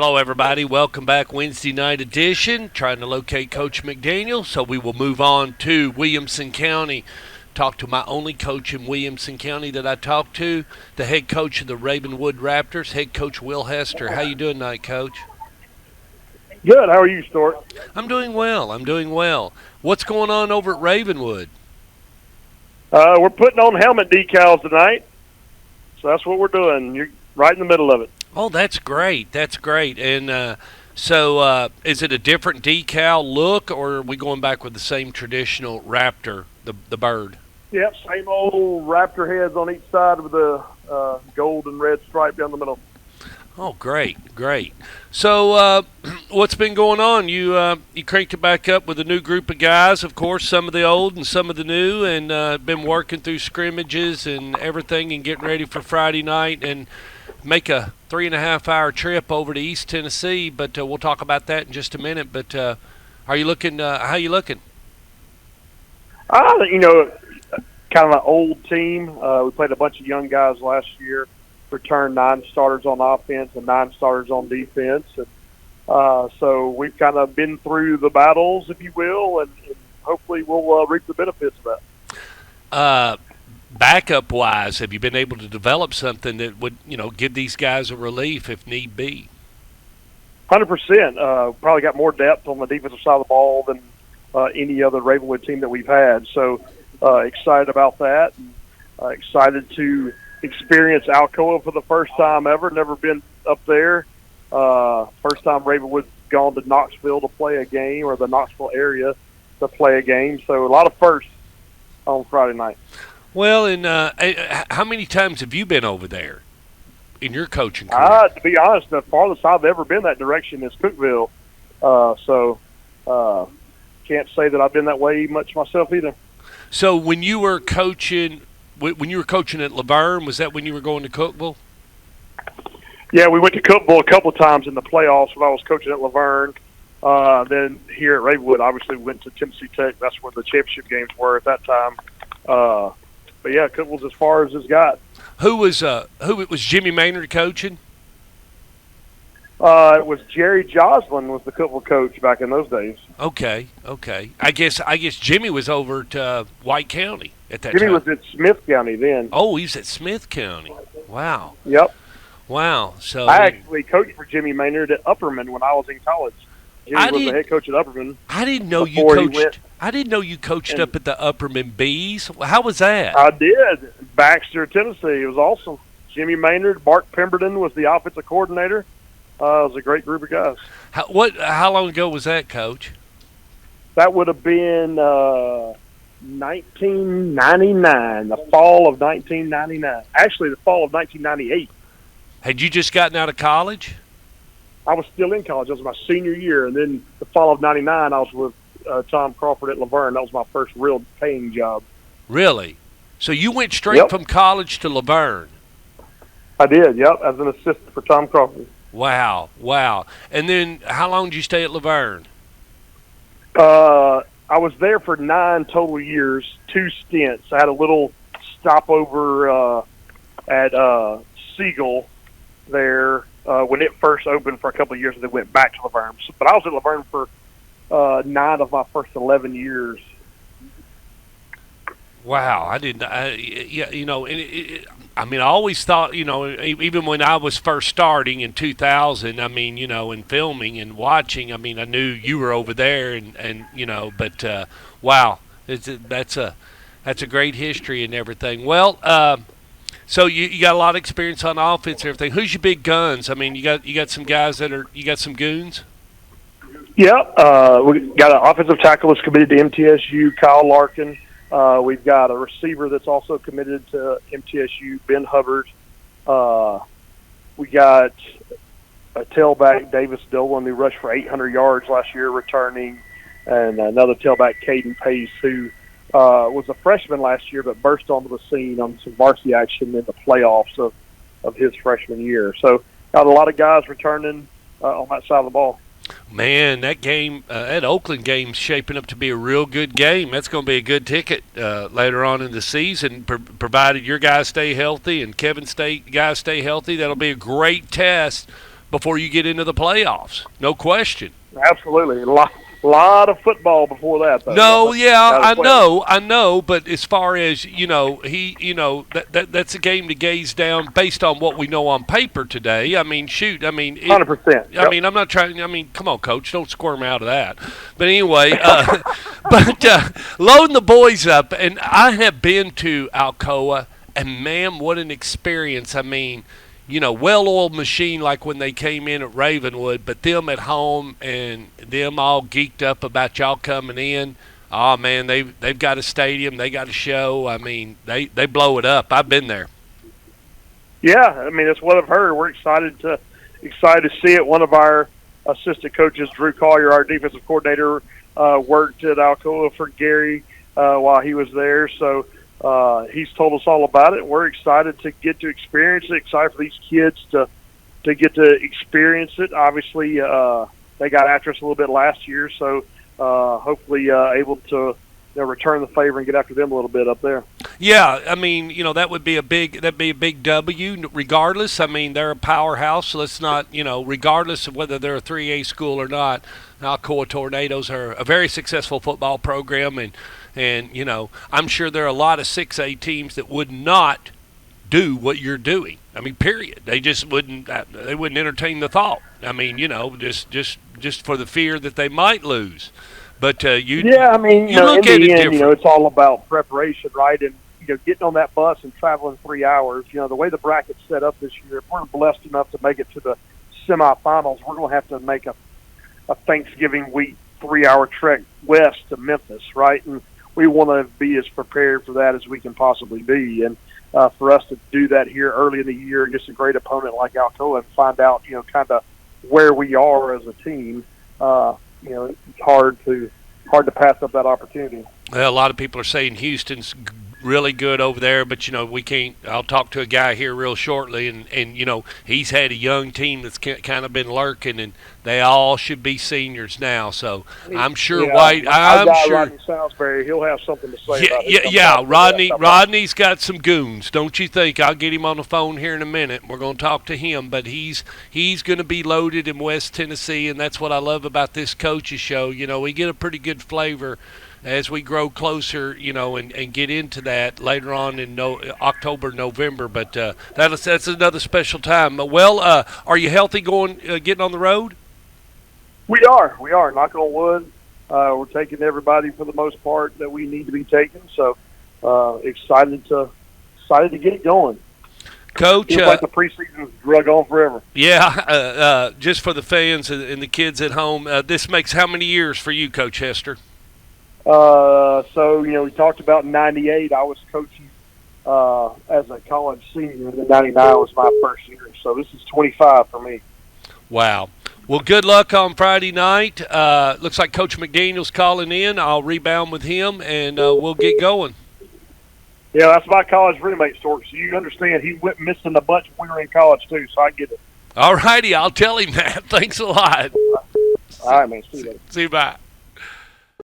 Hello, everybody. Welcome back, Wednesday night edition. Trying to locate Coach McDaniel, so we will move on to Williamson County. Talk to my only coach in Williamson County that I talked to, the head coach of the Ravenwood Raptors, head coach Will Hester. How you doing tonight, Coach? Good. How are you, Stuart? I'm doing well. What's going on over at Ravenwood? We're putting on helmet decals tonight, so that's what we're doing. You're right in the middle of it. Oh, that's great. And so is it a different decal look, or are we going back with the same traditional Raptor, the bird? Yep, same old raptor heads on each side with the gold and red stripe down the middle. Oh, great. So what's been going on? You cranked it back up with a new group of guys, of course, some of the old and some of the new, and been working through scrimmages and everything and getting ready for Friday night and make a 3.5-hour trip over to East Tennessee, but we'll talk about that in just a minute. But are you looking? How you looking? Kind of an old team. We played a bunch of young guys last year. Returned 9 starters on offense and 9 starters on defense, and so we've kind of been through the battles, if you will, and hopefully we'll reap the benefits of that. Backup-wise, have you been able to develop something that would, give these guys a relief if need be? 100%. Probably got more depth on the defensive side of the ball than any other Ravenwood team that we've had. So excited about that. And, excited to experience Alcoa for the first time ever. Never been up there. First time Ravenwood's gone to Knoxville to play a game, or the Knoxville area to play a game. So a lot of firsts on Friday night. Well, and how many times have you been over there in your coaching career? To be honest, the farthest I've ever been that direction is Cookeville. So can't say that I've been that way much myself either. So when you were coaching at Laverne, was that when you were going to Cookeville? Yeah, we went to Cookeville a couple of times in the playoffs when I was coaching at Laverne. Then here at Ravenwood, obviously we went to Tennessee Tech. That's where the championship games were at that time. But yeah, Cookeville's as far as it's got. Who was Jimmy Maynard coaching? It was Jerry Joslin was the Cookeville coach back in those days. Okay. I guess Jimmy was over at White County at that time. Jimmy was at Smith County then. Oh, he was at Smith County. Wow. Yep. Wow. So I actually coached for Jimmy Maynard at Upperman when I was in college. Jimmy was the head coach at Upperman. I didn't know you coached. I didn't know you coached up at the Upperman Bees. How was that? I did. Baxter, Tennessee. It was awesome. Jimmy Maynard, Mark Pemberton was the offensive coordinator. It was a great group of guys. How long ago was that, Coach? That would have been 1999, the fall of 1999. Actually, the fall of 1998. Had you just gotten out of college? I was still in college. That was my senior year. And then the fall of 99, I was with Tom Crawford at Laverne. That was my first real paying job. Really? So you went straight from college to Laverne? I did, yep, as an assistant for Tom Crawford. Wow. And then how long did you stay at Laverne? I was there for 9 total years, 2 stints. I had a little stopover at Siegel there when it first opened for a couple of years, and then went back to Laverne. But I was at Laverne for 9 of my first 11 years. Wow, I didn't. I always thought, even when I was first starting in 2000, in filming and watching, I knew you were over there, but wow, that's a great history and everything. Well, so you got a lot of experience on offense and everything. Who's your big guns? You got some guys you got some goons. Yep, we got an offensive tackle that's committed to MTSU, Kyle Larkin. We've got a receiver that's also committed to MTSU, Ben Hubbard. We got a tailback, Davis Dolan, who rushed for 800 yards last year, returning, and another tailback, Caden Pace, who was a freshman last year but burst onto the scene on some varsity action in the playoffs of his freshman year. So got a lot of guys returning on that side of the ball. Man, that game, that Oakland game's shaping up to be a real good game. That's going to be a good ticket later on in the season, provided your guys stay healthy and Kevin's guys stay healthy. That'll be a great test before you get into the playoffs. No question. Absolutely. A lot of football before that, though. No, yeah, I know, but as far as, that's a game to gaze down based on what we know on paper today. I mean, shoot, 100%. I mean, I'm not trying. I mean, come on, Coach, don't squirm out of that. But anyway, loading the boys up, and I have been to Alcoa, and man, what an experience! I mean, well-oiled machine like when they came in at Ravenwood, but them at home and them all geeked up about y'all coming in. Oh man, they've got a stadium, they got a show. I mean, they blow it up. I've been there. Yeah, I mean that's what I've heard. We're excited to see it. One of our assistant coaches, Drew Collier, our defensive coordinator, worked at Alcoa for Gary while he was there. So he's told us all about it. We're excited to get to experience it. Excited for these kids to get to experience it. Obviously, they got after us a little bit last year, so hopefully able to return the favor and get after them a little bit up there. Yeah, I mean, that'd be a big W. Regardless, I mean, they're a powerhouse. So let's not, regardless of whether they're a 3A school or not, Alcoa Tornadoes are a very successful football program, and I'm sure there are a lot of 6A teams that would not do what you're doing. I mean, period. They just wouldn't. They wouldn't entertain the thought. I mean, just for the fear that they might lose. But you look at it different. It's all about preparation, right? And getting on that bus and traveling 3 hours. The way the bracket's set up this year, if we're blessed enough to make it to the semifinals, we're going to have to make a Thanksgiving week 3-hour trek west to Memphis, right? And we want to be as prepared for that as we can possibly be. And for us to do that here early in the year against a great opponent like Alcoa and find out, kind of where we are as a team, it's hard to pass up that opportunity. Well, a lot of people are saying Houston's really good over there, but we can't. I'll talk to a guy here real shortly, and he's had a young team that's kind of been lurking, and they all should be seniors now. So I'm sure White. I'm sure Rodney Salisbury, he'll have something to say about it. Yeah. Rodney's got some goons, don't you think? I'll get him on the phone here in a minute. We're going to talk to him, but he's going to be loaded in West Tennessee, and that's what I love about this coaches show. We get a pretty good flavor as we grow closer, and get into that later on in October, November. But that's another special time. Well, are you healthy getting on the road? We are. Knock on wood. We're taking everybody for the most part that we need to be taken. So excited to get it going. Coach, feels like the preseason's drug on forever. Yeah, just for the fans and the kids at home, this makes how many years for you, Coach Hester? So we talked about 98. I was coaching as a college senior, and then 99 was my first year. So this is 25 for me. Wow. Well, good luck on Friday night. Looks like Coach McDaniel's calling in. I'll rebound with him, and we'll get going. Yeah, that's my college roommate story. So you understand he went missing a bunch when we were in college too, so I get it. All righty, I'll tell him that. Thanks a lot. All right, man. See you later. See you, bye.